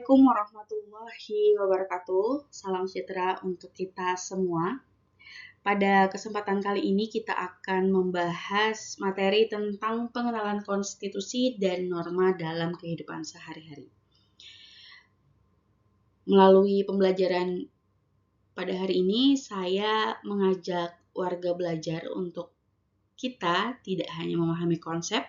Assalamualaikum warahmatullahi wabarakatuh. Salam sejahtera untuk kita semua. Pada kesempatan kali ini kita akan membahas materi tentang pengenalan konstitusi dan norma dalam kehidupan sehari-hari. Melalui pembelajaran pada hari ini, saya mengajak warga belajar untuk kita tidak hanya memahami konsep,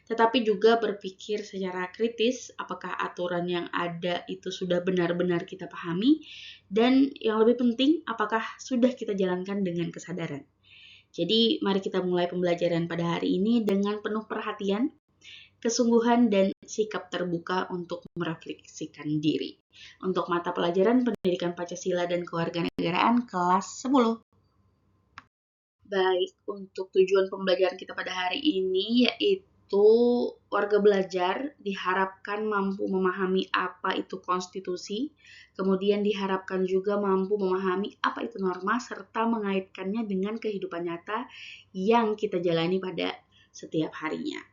tetapi juga berpikir secara kritis apakah aturan yang ada itu sudah benar-benar kita pahami, dan yang lebih penting apakah sudah kita jalankan dengan kesadaran. Jadi mari kita mulai pembelajaran pada hari ini dengan penuh perhatian, kesungguhan, dan sikap terbuka untuk merefleksikan diri. Untuk mata pelajaran Pendidikan Pancasila dan Kewarganegaraan kelas 10. Baik, untuk tujuan pembelajaran kita pada hari ini yaitu warga belajar diharapkan mampu memahami apa itu konstitusi, kemudian diharapkan juga mampu memahami apa itu norma, serta mengaitkannya dengan kehidupan nyata yang kita jalani pada setiap harinya.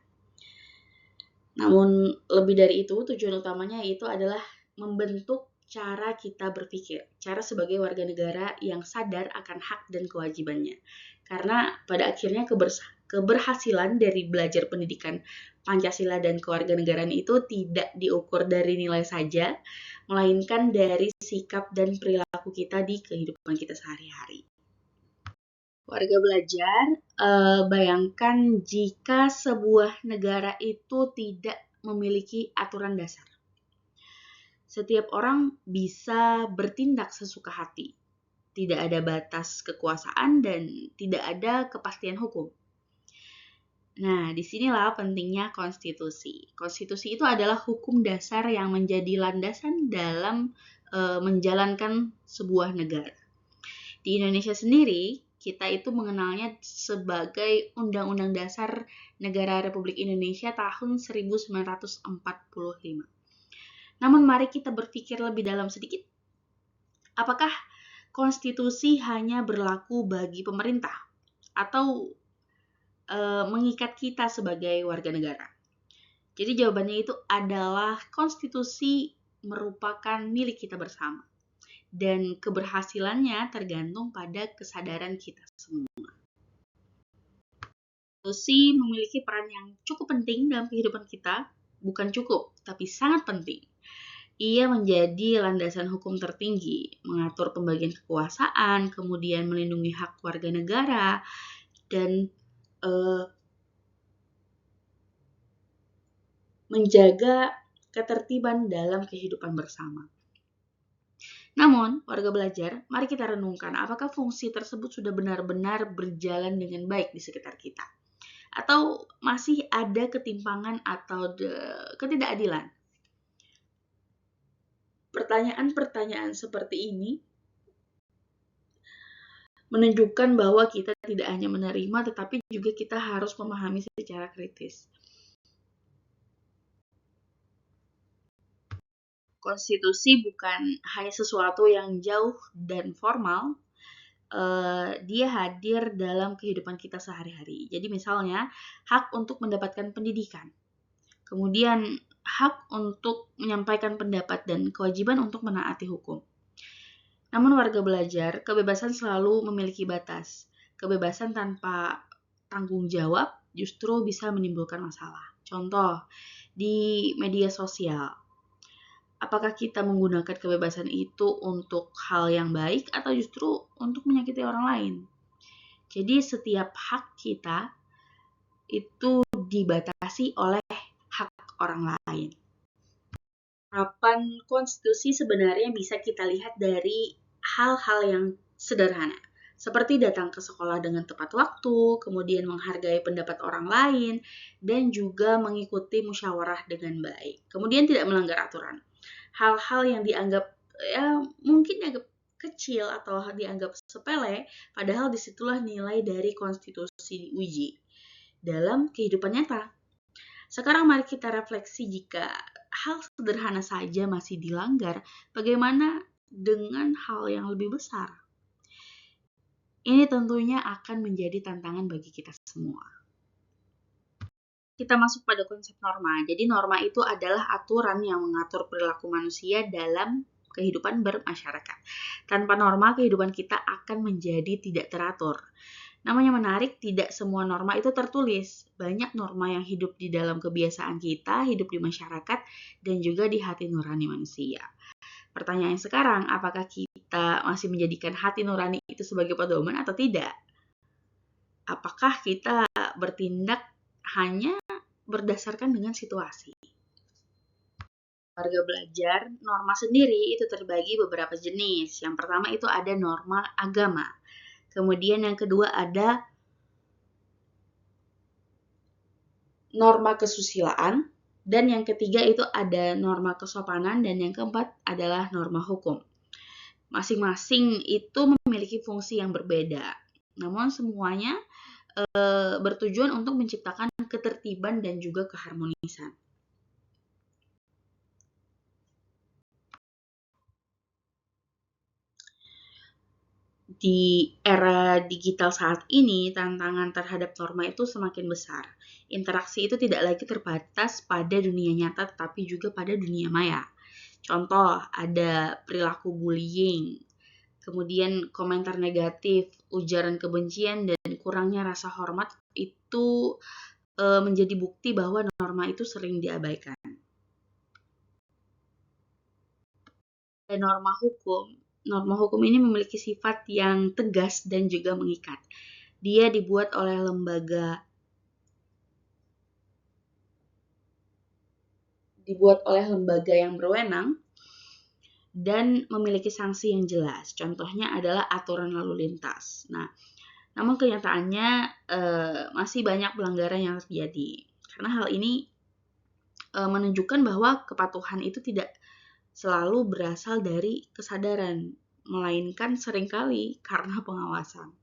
Namun lebih dari itu, tujuan utamanya yaitu adalah membentuk cara kita berpikir, cara sebagai warga negara yang sadar akan hak dan kewajibannya. Karena pada akhirnya keberhasilan dari belajar pendidikan Pancasila dan kewarganegaraan itu tidak diukur dari nilai saja, melainkan dari sikap dan perilaku kita di kehidupan kita sehari-hari. Warga belajar, bayangkan jika sebuah negara itu tidak memiliki aturan dasar. Setiap orang bisa bertindak sesuka hati. Tidak ada batas kekuasaan dan tidak ada kepastian hukum. Nah, disinilah pentingnya konstitusi. Konstitusi itu adalah hukum dasar yang menjadi landasan dalam menjalankan sebuah negara. Di Indonesia sendiri, kita itu mengenalnya sebagai Undang-Undang Dasar Negara Republik Indonesia tahun 1945. Namun mari kita berpikir lebih dalam sedikit. Apakah konstitusi hanya berlaku bagi pemerintah atau mengikat kita sebagai warga negara? Jadi jawabannya itu adalah konstitusi merupakan milik kita bersama. Dan keberhasilannya tergantung pada kesadaran kita semua. Konstitusi memiliki peran yang cukup penting dalam kehidupan kita, bukan cukup, tapi sangat penting. Ia menjadi landasan hukum tertinggi, mengatur pembagian kekuasaan, kemudian melindungi hak warga negara, dan menjaga ketertiban dalam kehidupan bersama. Namun, warga belajar, mari kita renungkan apakah fungsi tersebut sudah benar-benar berjalan dengan baik di sekitar kita? Atau masih ada ketimpangan atau ketidakadilan? Pertanyaan-pertanyaan seperti ini menunjukkan bahwa kita tidak hanya menerima, tetapi juga kita harus memahami secara kritis. Konstitusi bukan hanya sesuatu yang jauh dan formal, dia hadir dalam kehidupan kita sehari-hari. Jadi misalnya, hak untuk mendapatkan pendidikan, kemudian hak untuk menyampaikan pendapat dan kewajiban untuk menaati hukum. Namun warga belajar, kebebasan selalu memiliki batas. Kebebasan tanpa tanggung jawab justru bisa menimbulkan masalah. Contoh, di media sosial. Apakah kita menggunakan kebebasan itu untuk hal yang baik atau justru untuk menyakiti orang lain? Jadi setiap hak kita itu dibatasi oleh hak orang lain. Harapan konstitusi sebenarnya bisa kita lihat dari hal-hal yang sederhana, seperti datang ke sekolah dengan tepat waktu, kemudian menghargai pendapat orang lain, dan juga mengikuti musyawarah dengan baik. Kemudian tidak melanggar aturan. Hal-hal yang dianggap mungkin dianggap kecil atau dianggap sepele, padahal disitulah nilai dari konstitusi diuji dalam kehidupan nyata. Sekarang mari kita refleksi, jika hal sederhana saja masih dilanggar, bagaimana dengan hal yang lebih besar? Ini tentunya akan menjadi tantangan bagi kita semua. kita masuk pada konsep norma. Jadi norma itu adalah aturan yang mengatur perilaku manusia dalam kehidupan bermasyarakat. Tanpa norma, kehidupan kita akan menjadi tidak teratur. Namun yang menarik, tidak semua norma itu tertulis. Banyak norma yang hidup di dalam kebiasaan kita, hidup di masyarakat, dan juga di hati nurani manusia. Pertanyaan sekarang, apakah kita masih menjadikan hati nurani itu sebagai pedoman atau tidak? Apakah kita bertindak hanya berdasarkan dengan situasi? Warga belajar, norma sendiri itu terbagi beberapa jenis. Yang pertama itu ada norma agama. Kemudian yang kedua ada norma kesusilaan. Dan yang ketiga itu ada norma kesopanan. Dan yang keempat adalah norma hukum. Masing-masing itu memiliki fungsi yang berbeda. Namun semuanya bertujuan untuk menciptakan ketertiban dan juga keharmonisan. Di era digital saat ini, tantangan terhadap norma itu semakin besar. Interaksi itu tidak lagi terbatas pada dunia nyata, tetapi juga pada dunia maya. Contoh, ada perilaku bullying, kemudian komentar negatif, ujaran kebencian, dan kurangnya rasa hormat itu menjadi bukti bahwa norma itu sering diabaikan. Dan norma hukum ini memiliki sifat yang tegas dan juga mengikat. Dia dibuat oleh lembaga yang berwenang dan memiliki sanksi yang jelas. Contohnya adalah aturan lalu lintas. Nah, namun kenyataannya masih banyak pelanggaran yang terjadi. Karena hal ini menunjukkan bahwa kepatuhan itu tidak selalu berasal dari kesadaran, melainkan seringkali karena pengawasan.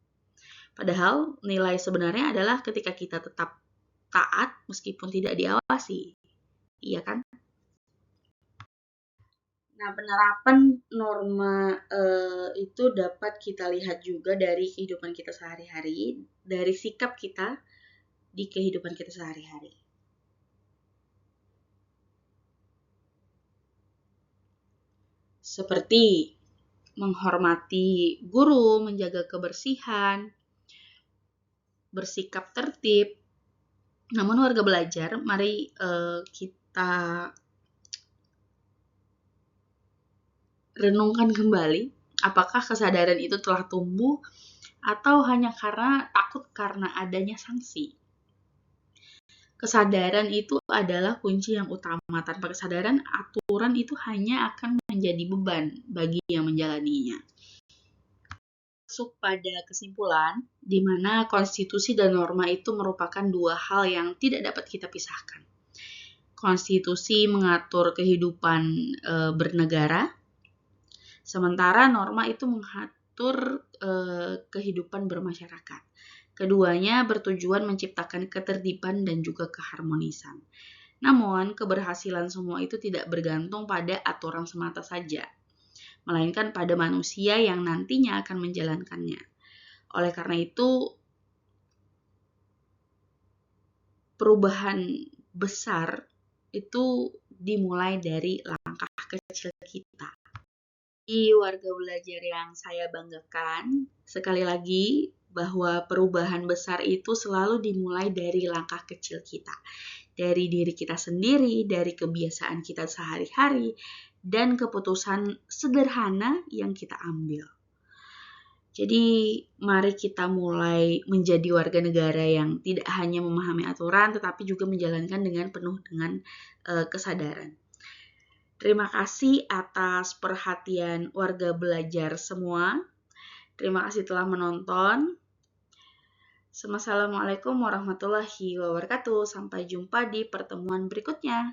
Padahal nilai sebenarnya adalah ketika kita tetap taat meskipun tidak diawasi. Iya kan? Nah, penerapan norma itu dapat kita lihat juga dari kehidupan kita sehari-hari, dari sikap kita di kehidupan kita sehari-hari. Seperti menghormati guru, menjaga kebersihan, bersikap tertib. Namun warga belajar, mari kita renungkan kembali, apakah kesadaran itu telah tumbuh atau hanya takut karena adanya sanksi. Kesadaran itu adalah kunci yang utama. Tanpa kesadaran, aturan itu hanya akan menjadi beban bagi yang menjalaninya. Masuk pada kesimpulan, di mana konstitusi dan norma itu merupakan dua hal yang tidak dapat kita pisahkan. Konstitusi mengatur kehidupan bernegara, sementara norma itu mengatur kehidupan bermasyarakat. Keduanya bertujuan menciptakan ketertiban dan juga keharmonisan. Namun, keberhasilan semua itu tidak bergantung pada aturan semata saja, melainkan pada manusia yang nantinya akan menjalankannya. Oleh karena itu, perubahan besar itu dimulai dari langkah kecil kita. Di warga belajar yang saya banggakan, sekali lagi bahwa perubahan besar itu selalu dimulai dari langkah kecil kita. Dari diri kita sendiri, dari kebiasaan kita sehari-hari, dan keputusan sederhana yang kita ambil. Jadi mari kita mulai menjadi warga negara yang tidak hanya memahami aturan, tetapi juga menjalankan dengan penuh dengan kesadaran. Terima kasih atas perhatian warga belajar semua. Terima kasih telah menonton. Assalamualaikum warahmatullahi wabarakatuh. Sampai jumpa di pertemuan berikutnya.